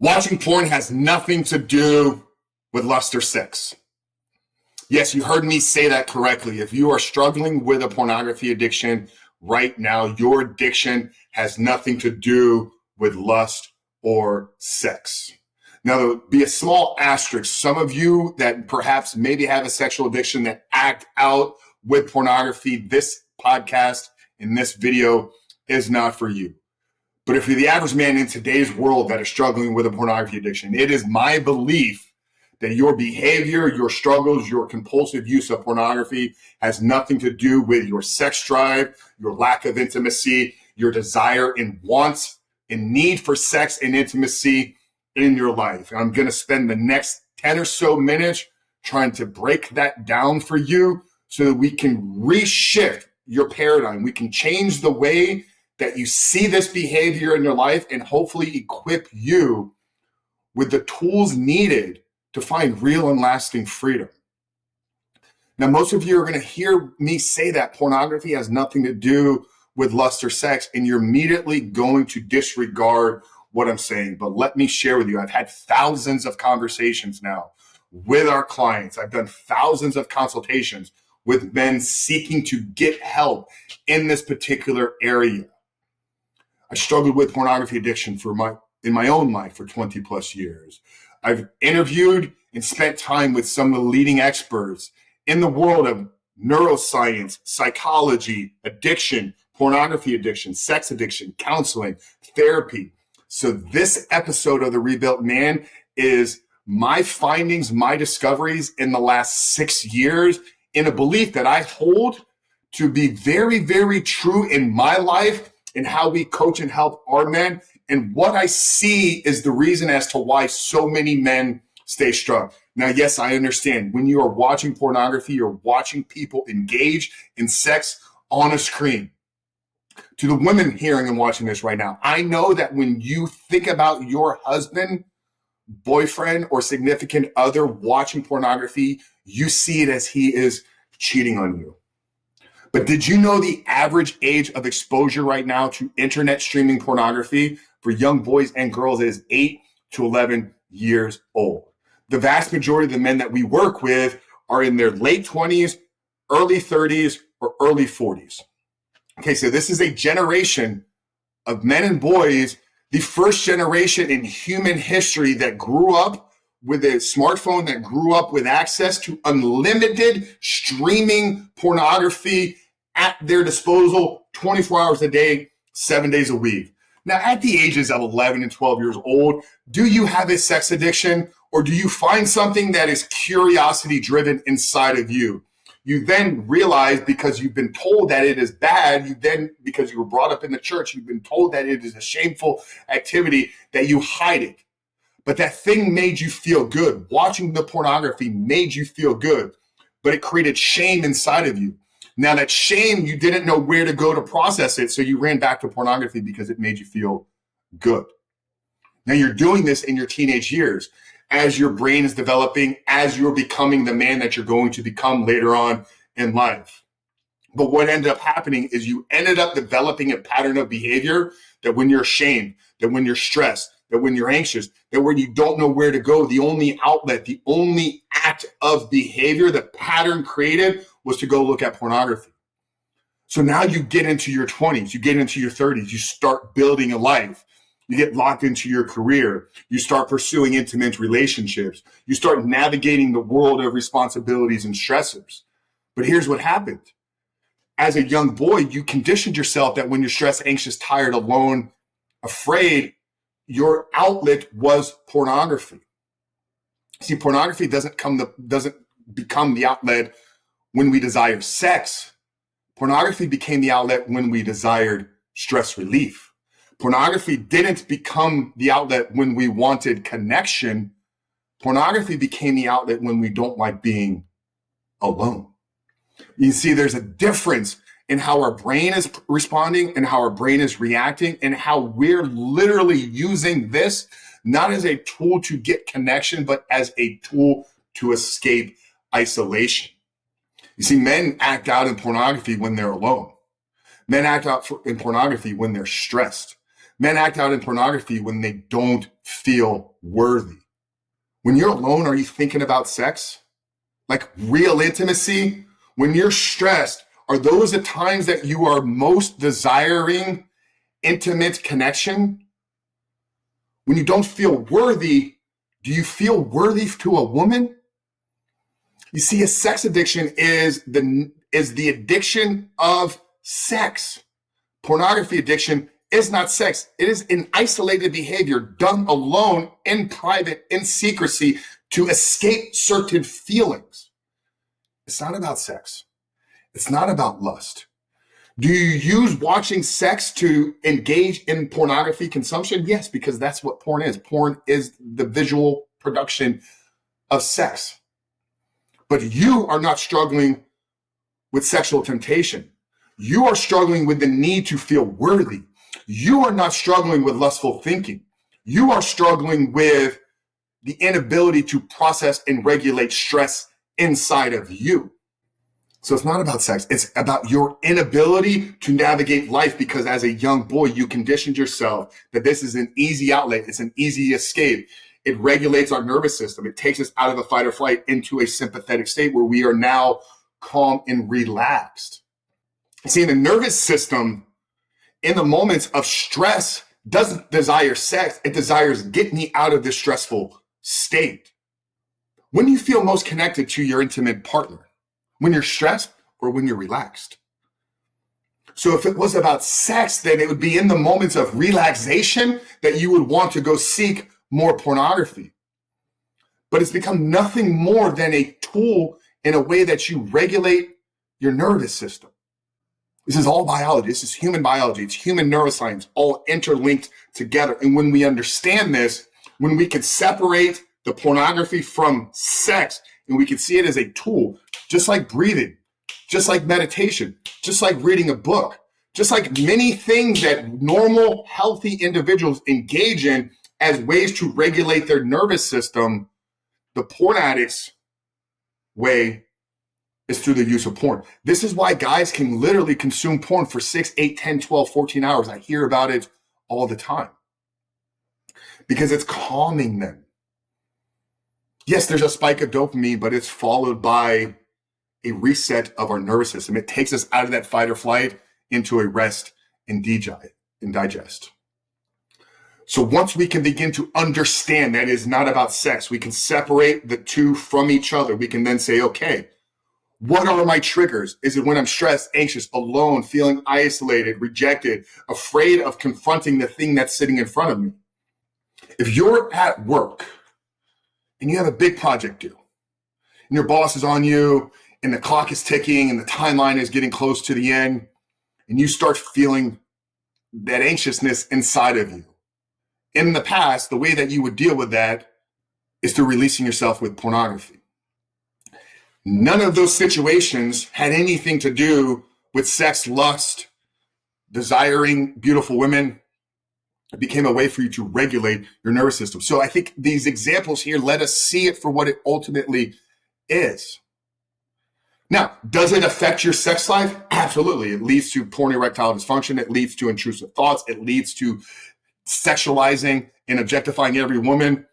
Watching porn has nothing to do with lust or sex. Yes, you heard me say that correctly. If you are struggling with a pornography addiction right now, your addiction has nothing to do with lust or sex. Now, there will be a small asterisk. Some of you that perhaps maybe have a sexual addiction that act out with pornography, this podcast and this video is not for you. But if you're the average man in today's world that is struggling with a pornography addiction, it is my belief that your behavior, your struggles, your compulsive use of pornography has nothing to do with your sex drive, your lack of intimacy, your desire and wants and need for sex and intimacy in your life. And I'm going to spend the next 10 or so minutes trying to break that down for you so that we can reshift your paradigm. We can change the way that you see this behavior in your life and hopefully equip you with the tools needed to find real and lasting freedom. Now, most of you are going to hear me say that pornography has nothing to do with lust or sex, and you're immediately going to disregard what I'm saying. But let me share with you, I've had thousands of conversations now with our clients. I've done thousands of consultations with men seeking to get help in this particular area. I struggled with pornography addiction in my own life for 20 plus years. I've interviewed and spent time with some of the leading experts in the world of neuroscience, psychology, addiction, pornography addiction, sex addiction, counseling, therapy. So this episode of The Rebuilt Man is my findings, my discoveries in the last 6 years in a belief that I hold to be very, very true in my life and how we coach and help our men. And what I see is the reason as to why so many men stay strong. Now, yes, I understand when you are watching pornography, you're watching people engage in sex on a screen. To the women hearing and watching this right now, I know that when you think about your husband, boyfriend, or significant other watching pornography, you see it as he is cheating on you. But did you know the average age of exposure right now to internet streaming pornography for young boys and girls is 8 to 11 years old? The vast majority of the men that we work with are in their late 20s, early 30s, or early 40s. Okay, so this is a generation of men and boys, the first generation in human history that grew up with a smartphone, that grew up with access to unlimited streaming pornography at their disposal 24 hours a day, 7 days a week. Now, at the ages of 11 and 12 years old, do you have a sex addiction, or do you find something that is curiosity driven inside of you? You then realize, because you've been told that it is bad, because you were brought up in the church, you've been told that it is a shameful activity, that you hide it. But that thing made you feel good. Watching the pornography made you feel good, but it created shame inside of you. Now, that shame, you didn't know where to go to process it, so you ran back to pornography because it made you feel good. Now, you're doing this in your teenage years as your brain is developing, as you're becoming the man that you're going to become later on in life. But what ended up happening is you ended up developing a pattern of behavior that when you're ashamed, that when you're stressed, that when you're anxious, that when you don't know where to go, the only outlet, the only act of behavior, the pattern created was to go look at pornography. So now you get into your 20s, you get into your 30s, you start building a life. You get locked into your career. You start pursuing intimate relationships. You start navigating the world of responsibilities and stressors. But here's what happened. As a young boy, you conditioned yourself that when you're stressed, anxious, tired, alone, afraid, your outlet was pornography. See, pornography doesn't become the outlet when we desire sex. Pornography became the outlet when we desired stress relief. Pornography didn't become the outlet when we wanted connection. Pornography became the outlet when we don't like being alone. You see, there's a difference in how our brain is responding and how our brain is reacting and how we're literally using this, not as a tool to get connection, but as a tool to escape isolation. You see, men act out in pornography when they're alone. Men act out in pornography when they're stressed. Men act out in pornography when they don't feel worthy? When you're alone, are you thinking about sex? Like real intimacy? When you're stressed, are those the times that you are most desiring intimate connection? When you don't feel worthy, do you feel worthy to a woman? You see, a sex addiction is the addiction of sex. Pornography addiction is not sex. It is an isolated behavior done alone, in private, in secrecy, to escape certain feelings. It's not about sex. It's not about lust. Do you use watching sex to engage in pornography consumption? Yes, because that's what porn is. Porn is the visual production of sex. But you are not struggling with sexual temptation. You are struggling with the need to feel worthy. You are not struggling with lustful thinking. You are struggling with the inability to process and regulate stress inside of you. So it's not about sex. It's about your inability to navigate life, because as a young boy, you conditioned yourself that this is an easy outlet. It's an easy escape. It regulates our nervous system. It takes us out of the fight or flight into a sympathetic state where we are now calm and relaxed. See, the nervous system in the moments of stress doesn't desire sex. It desires, get me out of this stressful state. When do you feel most connected to your intimate partner? When you're stressed or when you're relaxed? So if it was about sex, then it would be in the moments of relaxation that you would want to go seek more pornography. But it's become nothing more than a tool in a way that you regulate your nervous system. This is all biology. This is human biology. It's human neuroscience, all interlinked together. And when we understand this, when we can separate the pornography from sex, and we can see it as a tool, just like breathing, just like meditation, just like reading a book, just like many things that normal, healthy individuals engage in as ways to regulate their nervous system, the porn addict's way is through the use of porn. This is why guys can literally consume porn for 6, 8, 10, 12, 14 hours. I hear about it all the time because it's calming them. Yes, there's a spike of dopamine, but it's followed by a reset of our nervous system. It takes us out of that fight or flight into a rest and digest. So once we can begin to understand that it is not about sex, we can separate the two from each other. We can then say, okay, what are my triggers? Is it when I'm stressed, anxious, alone, feeling isolated, rejected, afraid of confronting the thing that's sitting in front of me? If you're at work and you have a big project due, and your boss is on you, and the clock is ticking, and the timeline is getting close to the end, and you start feeling that anxiousness inside of you. In the past, the way that you would deal with that is through releasing yourself with pornography. None of those situations had anything to do with sex, lust, desiring beautiful women. It became a way for you to regulate your nervous system. So I think these examples here let us see it for what it ultimately is. Now, does it affect your sex life? Absolutely. It leads to porn erectile dysfunction. It leads to intrusive thoughts. It leads to sexualizing and objectifying every woman.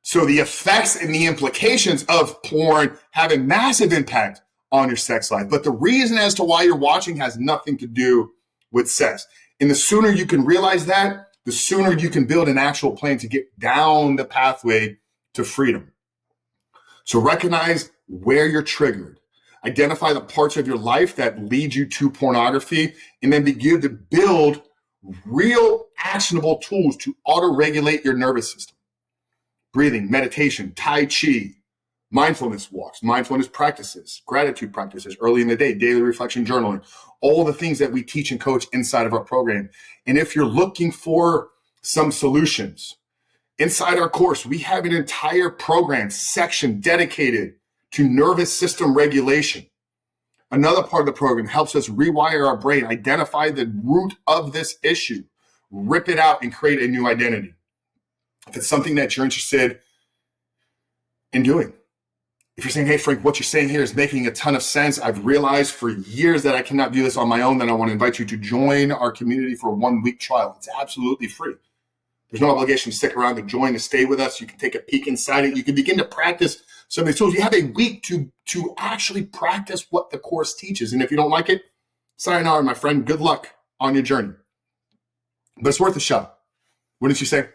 So the effects and the implications of porn have a massive impact on your sex life. But the reason as to why you're watching has nothing to do with sex. And the sooner you can realize that, the sooner you can build an actual plan to get down the pathway to freedom. So recognize where you're triggered. Identify the parts of your life that lead you to pornography, and then begin to build real actionable tools to auto-regulate your nervous system. Breathing, meditation, Tai Chi, mindfulness walks, mindfulness practices, gratitude practices, early in the day, daily reflection journaling, all the things that we teach and coach inside of our program. And if you're looking for some solutions, inside our course, we have an entire program section dedicated to nervous system regulation. Another part of the program helps us rewire our brain, identify the root of this issue, rip it out, and create a new identity. If it's something that you're interested in doing. If you're saying, hey, Frank, what you're saying here is making a ton of sense. I've realized for years that I cannot do this on my own. Then I want to invite you to join our community for a 1-week trial. It's absolutely free. There's no obligation to stick around, to join, to stay with us. You can take a peek inside it. You can begin to practice some of these tools. You have a week to actually practice what the course teaches. And if you don't like it, sayonara, my friend. Good luck on your journey. But it's worth a shot. Wouldn't you say?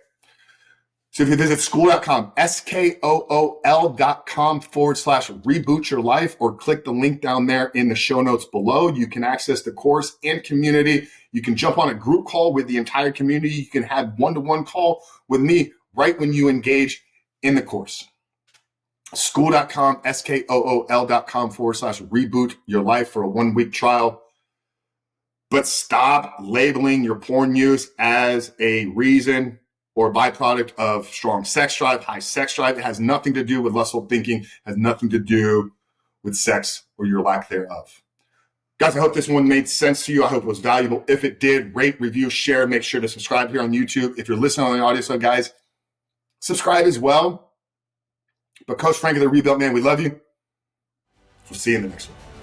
So if you visit school.com, SKOOL.com/reboot your life, or click the link down there in the show notes below, you can access the course and community. You can jump on a group call with the entire community. You can have one-to-one call with me right when you engage in the course. School.com, SKOOL.com/reboot your life for a 1-week trial. But stop labeling your porn use as a reason or byproduct of strong sex drive, high sex drive. It has nothing to do with lustful thinking, has nothing to do with sex or your lack thereof. Guys, I hope this one made sense to you. I hope it was valuable. If it did, rate, review, share. Make sure to subscribe here on YouTube. If you're listening on the audio side, guys, subscribe as well. But Coach Frankie, the Rebuilt Man, we love you. We'll see you in the next one.